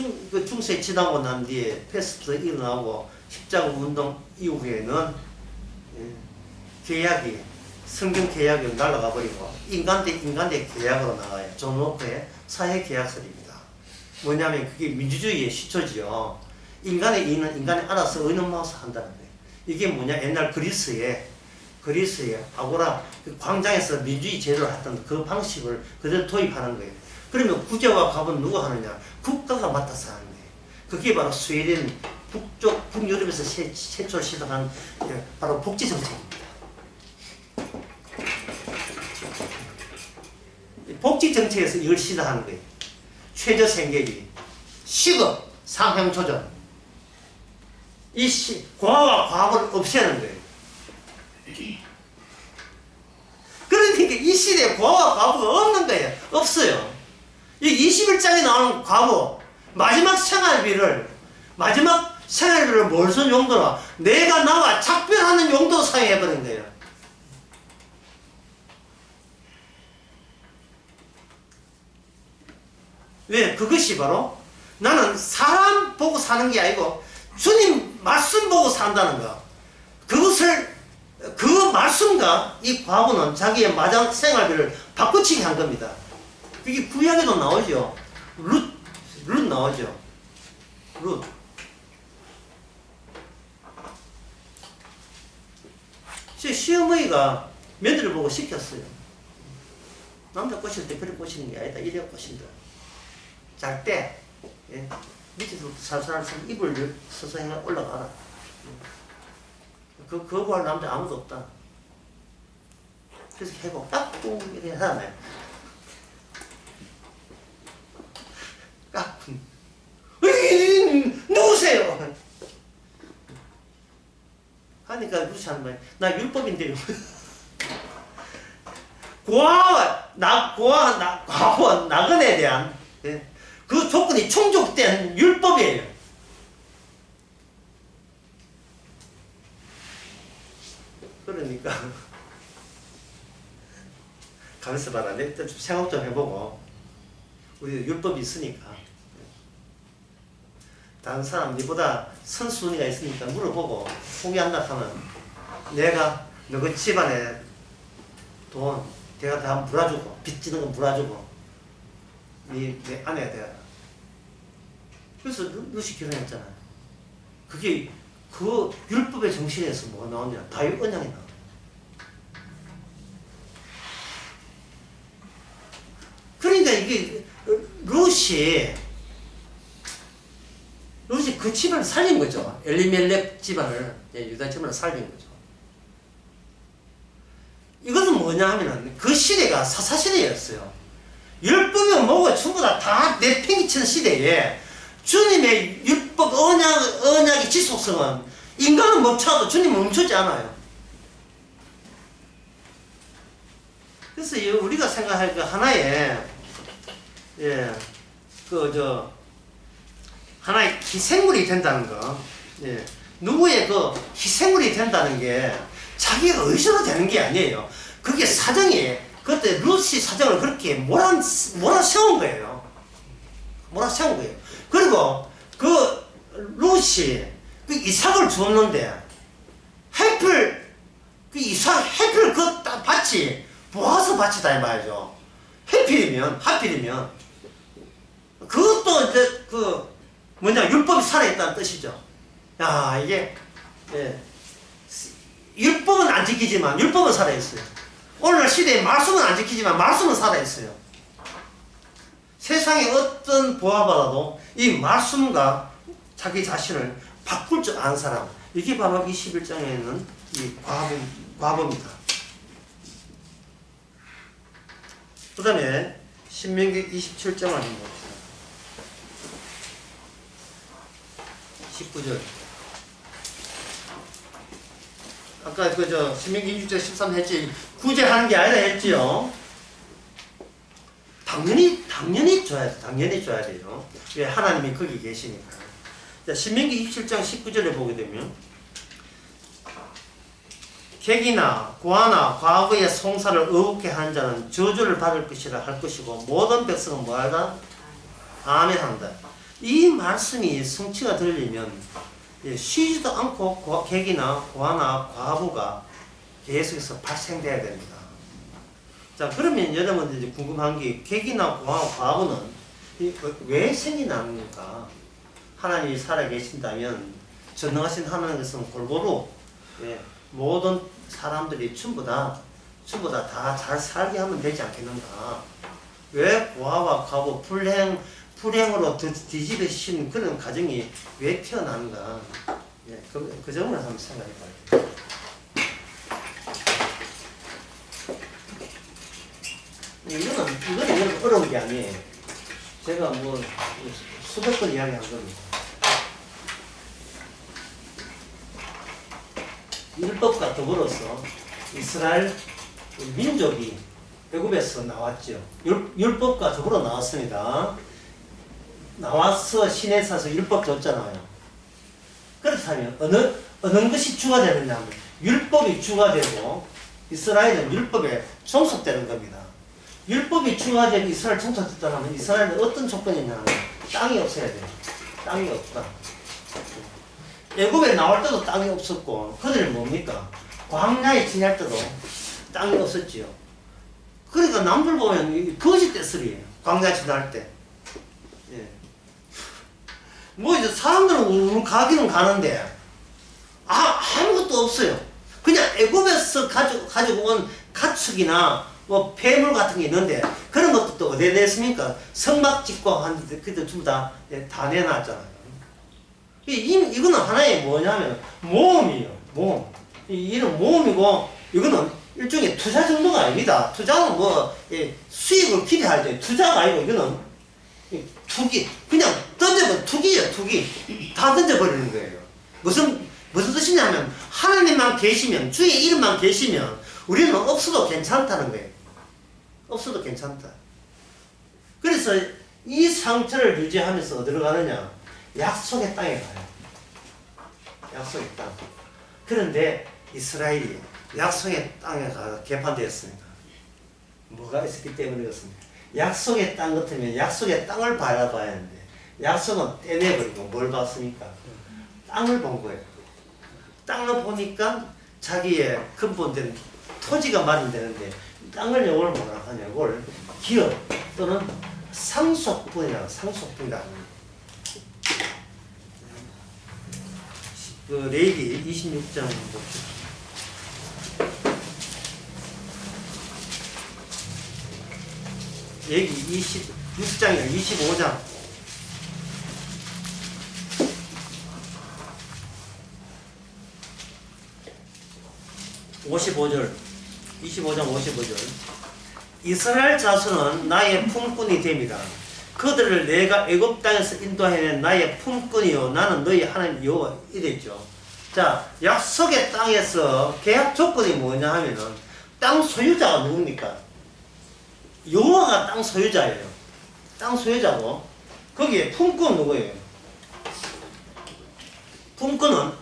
중세 지나고 난 뒤에 패스트 일어나고 십자군 운동 이후에는 계약이 성경 계약이 날아가 버리고 인간 대 계약으로 나가요. 존 로크의 사회 계약설입니다. 뭐냐면 그게 민주주의의 시초지요. 인간의 이는 인간이 알아서 의논하면서 한다는 거예요. 이게 뭐냐? 옛날 그리스에 아고라 그 광장에서 민주주의 제도를 했던 그 방식을 그대로 도입하는 거예요. 그러면 구제와 갑은 누가 하느냐? 국가가 맡아서 하는 거예요. 그게 바로 스웨덴 북유럽에서 최초로 시작한 바로 복지정책입니다. 복지정책에서 이걸 시작하는 거예요. 최저생계비, 시급, 상향조정. 고아와 과부를 없애는 거예요. 그러니까 이 시대에 고아와 과부가 없는 거예요. 없어요. 이 20일장에 나오는 과부, 마지막 생활비를 뭘 쓴 용도로 내가 나와 작별하는 용도로 사용해버린 거예요. 왜? 그것이 바로 나는 사람 보고 사는 게 아니고 주님 말씀 보고 산다는 거. 그 말씀과 이 과부는 자기의 마지막 생활비를 바꾸치게 한 겁니다. 이게 구약에도 나오죠. 룻 나오죠. 룻. 시어머니가 며느리를 보고 시켰어요. 남자 꼬실 때 그래 꼬시는 게 아니다. 이래 꼬신다. 잘 때 밑에서부터 살살 이불 서서 올라가라. 거부할 남자 아무도 없다. 그래서 해고 깍꿍 이렇게 하잖아요. 깍꿍. 누구세요? 하니까 그렇지 않은 거예요. 나 율법인데요. 고아와 나그네에 대한 그 조건이 충족된 율법이에요. 그러니까 가만있어 봐라. 내가 좀 생각 좀 해보고 우리 율법이 있으니까 다른 사람 니보다 선순위가 있으니까 물어보고 포기한다 하면 내가 너그 집안에 돈 내가 다 물어주고 빚지는 건 물어주고 내 아내가 되어라. 그래서 너시 결혼했잖아. 그게 그 율법의 정신에서 뭐가 나오냐? 다윗 언약이 나와. 그러니까 이게 룻이 그 집안을 살린 거죠. 엘리멜렉 집안을 유다 집안을 살린 거죠. 이것은 뭐냐 하면은 그 시대가 사사시대였어요. 율법이 뭐고 전부 다 내팽개치는 시대에 주님의 율법 언약의 지속성은 인간은 멈춰도 주님은 멈추지 않아요. 그래서 우리가 생각할 그 하나의 하나의 희생물이 된다는 거, 누구의 그 희생물이 된다는 게 자기가 의지로 되는 게 아니에요. 그게 사정이 그때 룻이 사정을 그렇게 몰아세운 거예요. 몰아세운 거예요. 그리고 그 룻이 그 이삭을 주었는데 해필 그 이삭 해필 그 밭이 보아스 밭이다 이 말이죠. 하필이면 그것도 이제 그 뭐냐 율법이 살아있다는 뜻이죠. 야 이게 예. 율법은 안 지키지만 율법은 살아있어요. 오늘날 시대에 말씀은 안 지키지만 말씀은 살아있어요. 세상에 어떤 보아받아도 이 말씀과 자기 자신을 바꿀 줄 아는 사람, 이게 바로 21장에 있는 이 과부입니다. 그 다음에 신명기 27장을 한번 봅시다. 19절. 아까 그저 신명기 26장 13 했지, 구제하는 게 아니라 했지요. 당연히 줘야 돼요. 왜? 하나님이 거기 계시니까. 자, 신명기 27장 19절에 보게 되면 객이나 고아나 과거의 송사를 어둡게 한 자는 저주를 받을 것이라 할 것이고 모든 백성은 뭐하다? 아멘 한다. 이 말씀이 성취가 되려면 쉬지도 않고 객이나 고아나 과부가 계속해서 발생돼야 됩니다. 자, 그러면 여러분들 이제 궁금한 게 객이나 고아나 과부는 왜 생이 납니까? 하나님이 살아계신다면 전능하신 하나님께서는 골고루 모든 사람들이 전부 다 잘 살게 하면 되지 않겠는가? 왜 고아와 과부 불행으로 뒤집어진 그런 가정이 왜 태어나는가? 그 점을 한번 생각해 봐야 돼요. 이거는 어려운 게 아니에요. 제가 뭐 수백 번 이야기한 겁니다. 율법과 더불어서 이스라엘 민족이 애굽에서 나왔죠. 율법과 더불어 나왔습니다. 나와서 시내사서 율법 줬잖아요. 그렇다면 어느 것이 주가 되느냐 하면 율법이 주가 되고 이스라엘은 율법에 종속되는 겁니다. 율법이 주가 되고 이스라엘 종속됐다면 이스라엘은 어떤 조건이냐면 땅이 없어야 돼요. 땅이 없다. 애굽에 나올 때도 땅이 없었고 그들은 뭡니까? 광야에 지날 때도 땅이 없었지요. 그러니까 남들 보면 거짓 떼쓰리예요. 광야에 지날 때. 예. 뭐 이제 사람들은 가기는 가는데 아무것도 없어요. 그냥 애굽에서 가지고 온 가축이나 뭐 폐물 같은 게 있는데 그런 것도 또 어디에 냈습니까? 성막 짓고 하는데 그때 전부 다 내놨잖아요. 이거는 하나의 뭐냐면 모험이에요. 모험. 이런 모험이고 이거는 일종의 투자 정도가 아닙니다. 투자는 뭐 수익을 기대할 때 투자가 아니고 이거는 투기. 그냥 던져버려. 투기예요. 투기. 다 던져버리는 거예요. 무슨 뜻이냐면 하나님만 계시면 주의 이름만 계시면 우리는 없어도 괜찮다는 거예요. 없어도 괜찮다. 그래서 이 상태를 유지하면서 어디로 가느냐? 약속의 땅에 가요. 약속의 땅. 그런데 이스라엘이 약속의 땅에 가서 개판되었습니다. 뭐가 있었기 때문에 그렇습니다. 약속의 땅 같으면 약속의 땅을 바라봐야 하는데 약속은 떼내버리고 뭘 봤습니까? 땅을 본 거예요. 땅을 보니까 자기의 근본된 토지가 마련되는데 땅을 영어로 뭐라 하냐? 이걸 기업 또는 상속분이라고 상속분이라고 합니다. 그 레위기 26장 봅시다. 레위기 26장이에요. 25장. 55절. 25장 55절. 이스라엘 자손은 나의 품꾼이 됩니다. 그들을 내가 애굽 땅에서 인도해낸 나의 품꾼이요 나는 너희 하나님 여호와 이랬죠. 자, 약속의 땅에서 계약 조건이 뭐냐 하면은 땅 소유자가 누굽니까? 여호와가 땅 소유자예요. 땅 소유자고 거기에 품꾼 누구예요? 품꾼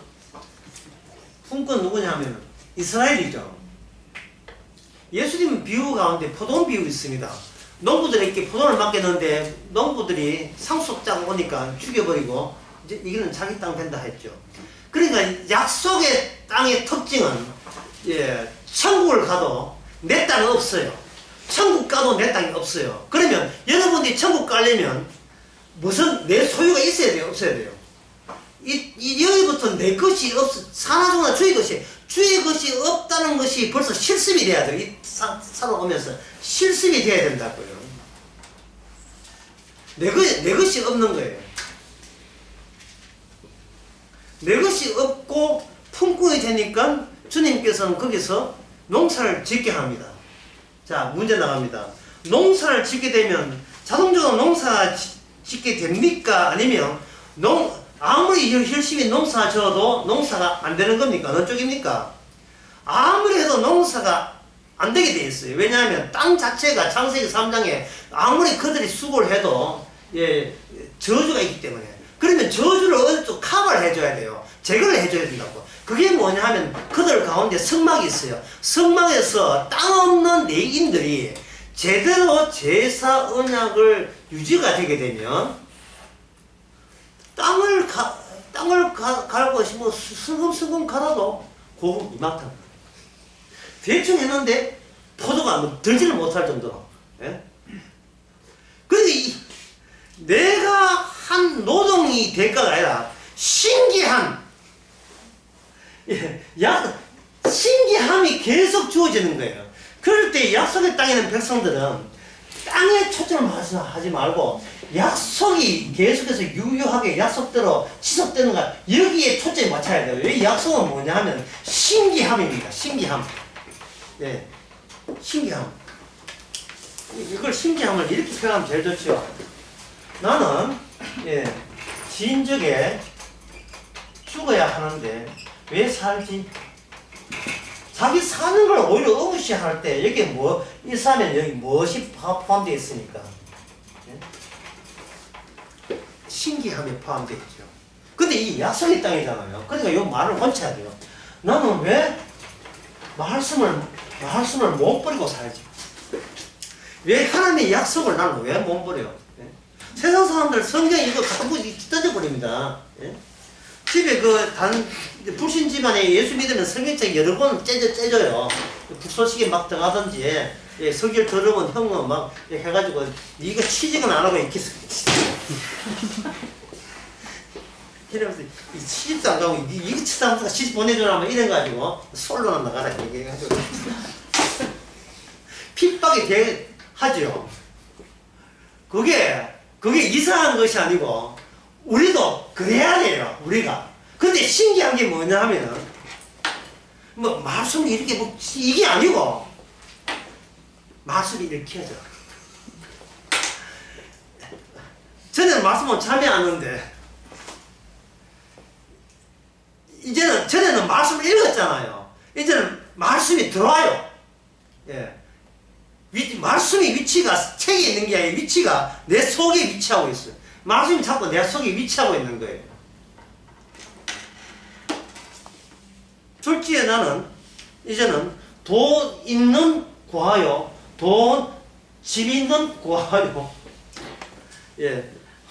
누구냐 하면은 이스라엘이죠. 예수님 비유 가운데 포도원 비유 있습니다. 농부들에게 포도를 맡겼는데 농부들이 상속자가 오니까 죽여버리고 이제 이거는 자기 땅 된다 했죠. 그러니까 약속의 땅의 특징은 천국을 가도 내 땅은 없어요. 천국 가도 내 땅이 없어요. 그러면 여러분들이 천국 가려면 무슨 내 소유가 있어야 돼요? 없어야 돼요? 여기부터 내 것이 산하수나 주의 것이 없다는 것이 벌써 실습이 돼야 돼요. 이 살아오면서 실습이 돼야 된다고요. 내 것이 없는 거예요. 내 것이 없고 품꾼이 되니까 주님께서는 거기서 농사를 짓게 합니다. 자, 문제 나갑니다. 농사를 짓게 되면 자동적으로 농사 짓게 됩니까? 아니면 아무리 열심히 농사 지어도 농사가 안 되는 겁니까? 어느 쪽입니까? 아무리 해도 농사가 안 되게 돼 있어요. 왜냐하면 땅 자체가 창세기 3장에 아무리 그들이 수고를 해도 저주가 있기 때문에. 그러면 저주를 어느 쪽 커버를 해줘야 돼요. 제거를 해줘야 된다고. 그게 뭐냐 하면 그들 가운데 성막이 있어요. 성막에서 땅 없는 레위인들이 제대로 제사 언약을 유지가 되게 되면 땅을 갈고 뭐 슬금슬금 갈아도 고금 이만큼 대충 했는데 포도가 들지를 못할 정도로. 예? 그런데 내가 한 노동이 대가가 아니라 신기한 신기함이 계속 주어지는 거예요. 그럴 때 약속의 땅에 있는 백성들은 땅에 초점을 하지 말고 약속이 계속해서 유효하게 약속대로 지속되는가 여기에 초점을 맞춰야 돼요. 이 약속은 뭐냐 하면 신기함입니다. 신기함. 네, 신기함. 이걸 신기함을 이렇게 표현하면 제일 좋죠. 나는 지인적에 죽어야 하는데 왜 살지? 자기 사는 걸 오히려 어부시할 때 여기 이 사람은 여기 무엇이 포함되어 있으니까 신기함이 포함되어 있죠. 근데 이 약속의 땅이잖아요. 그러니까 이 말을 고쳐야 돼요. 나는 왜 말씀을 못 버리고 살지? 왜 하나님의 약속을 나는 왜 못 버려? 세상 사람들 성경 이거 갖고 뜯어버립니다. 집에 불신 집안에 예수 믿으면 성경책 여러 번 째져요. 북소식에 막 들어가든지, 설교 들으면 형은 막 해가지고, 니가 취직은 안 하고 이렇게 이러면서, 이 취직도 안 가고, 이거 치사하면서 시집 보내주라면 이래가지고, 솔로나 나가라 얘기해가지고. 핍박이 하죠. 그게 이상한 것이 아니고, 우리도 그래야 돼요, 우리가. 근데 신기한 게 뭐냐 하면, 말씀이 이렇게 이게 아니고, 말씀이 이렇게 하죠. 전에는 말씀을 참여 안 하는데, 전에는 말씀을 읽었잖아요. 이제는 말씀이 들어와요. 말씀의 위치가 책에 있는 게 아니라 위치가 내 속에 위치하고 있어요. 말씀이 자꾸 내 속에 위치하고 있는 거예요. 졸지에 나는 이제는 돈 있는 구하여, 집 있는 구하여,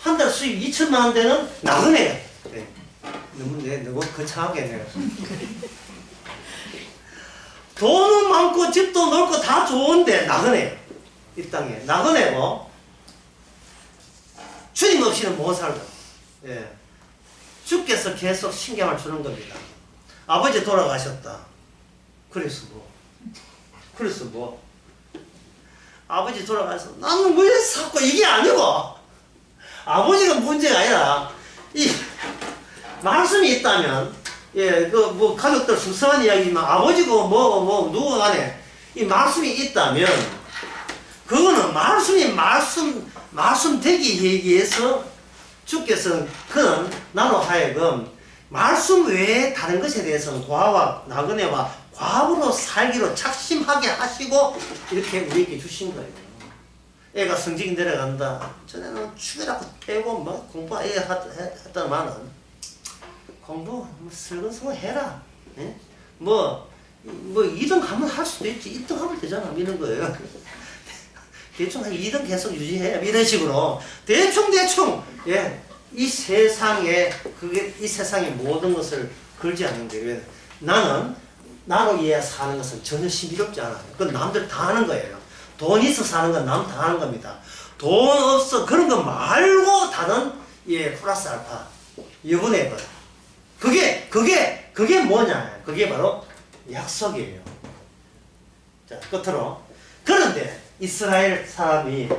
한 달 수입 2천만 원 되는 나그네. 너무 거창하게 내가. 돈은 많고 집도 넓고 다 좋은데 나그네. 이 땅에 나그네고 주님 없이는 못 살다. 주께서 계속 신경을 주는 겁니다. 아버지 돌아가셨다. 그래서 뭐? 아버지 돌아가서 나는 왜 자꾸 이게 아니고 아버지가 문제가 아니라 이 말씀이 있다면 가족들 수상한 이야기지만 아버지고 누가 간에 이 말씀이 있다면 그거는 말씀 되기 위해서 주께서 그는 나로 하여금 말씀 외에 다른 것에 대해서는 고아와 나그네와 과부로 살기로 작심하게 하시고 이렇게 우리에게 주신 거예요. 애가 성적이 내려간다. 전에는 죽여라고 패고 공부 했더만은 공부 슬근슬근 해라. 뭐 2등 하면 할 수도 있지. 1등 하면 되잖아. 이런 거예요. 대충 한 2등 계속 유지해. 이런 식으로. 대충. 예. 이 세상의 모든 것을 걸지 않는데, 나는 나로 이해해 사는 것은 전혀 신비롭지 않아요. 그건 남들 다 하는 거예요. 돈 있어 사는 건 남 다 하는 겁니다. 돈 없어 그런 거 말고 다른 예 플러스 알파 여분의 것. 그게 뭐냐? 그게 바로 약속이에요. 자 끝으로 그런데 이스라엘 사람이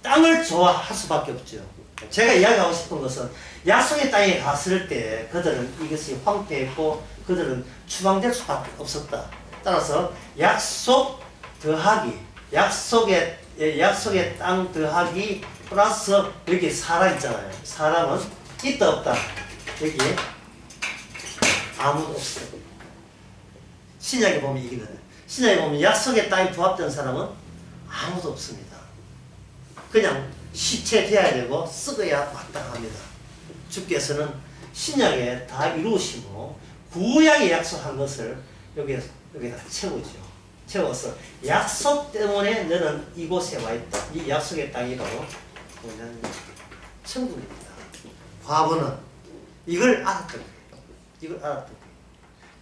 땅을 좋아할 수밖에 없죠. 제가 이야기하고 싶은 것은 약속의 땅에 갔을 때 그들은 이것이 황폐했고 그들은 추방될 수밖에 없었다. 따라서 약속 더하기 약속의 땅 더하기 플러스 여기 사람 있잖아요. 사람은 있다 없다. 여기에 아무도 없어요. 신약에 보면 이기는 신약에 보면 약속의 땅에 부합된 사람은 아무도 없습니다. 그냥 시체 돼야 되고 썩어야 마땅합니다. 주께서는 신약에 다 이루시고 구약에 약속한 것을 여기다 채워서 약속 때문에 너는 이곳에 와 있다. 이 약속의 땅이 바로 뭐냐면 천국입니다. 과부는 이걸 알았던 거예요.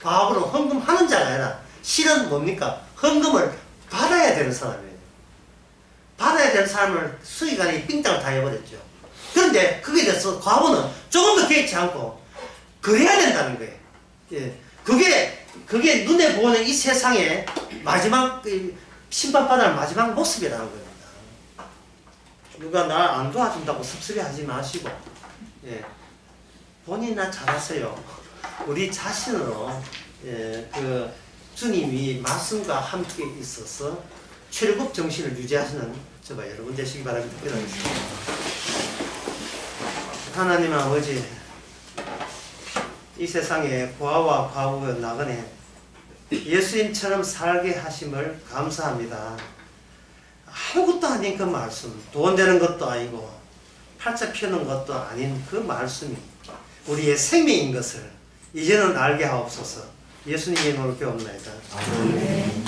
과부는 헌금하는 자가 아니라 실은 뭡니까? 헌금을 받아야 되는 사람이에요. 받아야 되는 사람을 수의관이 삥땅을 다 해버렸죠. 그런데 그게 돼서 과부는 조금 더 개의치 않고 그래야 된다는 거예요. 예. 그게 눈에 보이는 이 세상의 마지막 심판받을 마지막 모습이라는 겁니다. 누가 날 안 도와준다고 섭섭해하지 마시고 예. 본인이나 잘하세요. 우리 자신으로 예, 그 주님이 말씀과 함께 있어서 출애굽 정신을 유지하시는 저와 여러분 되시기 바랍니다. 기도하겠습니다. 하나님 아버지, 이 세상에 고아와 과부여 나그네 예수님처럼 살게 하심을 감사합니다. 아무것도 아닌 그 말씀, 돈 되는 것도 아니고 팔자 펴는 것도 아닌 그 말씀이 우리의 생명인 것을 이제는 알게 하옵소서. 예수님의 이름으로 기도합니다. 아멘.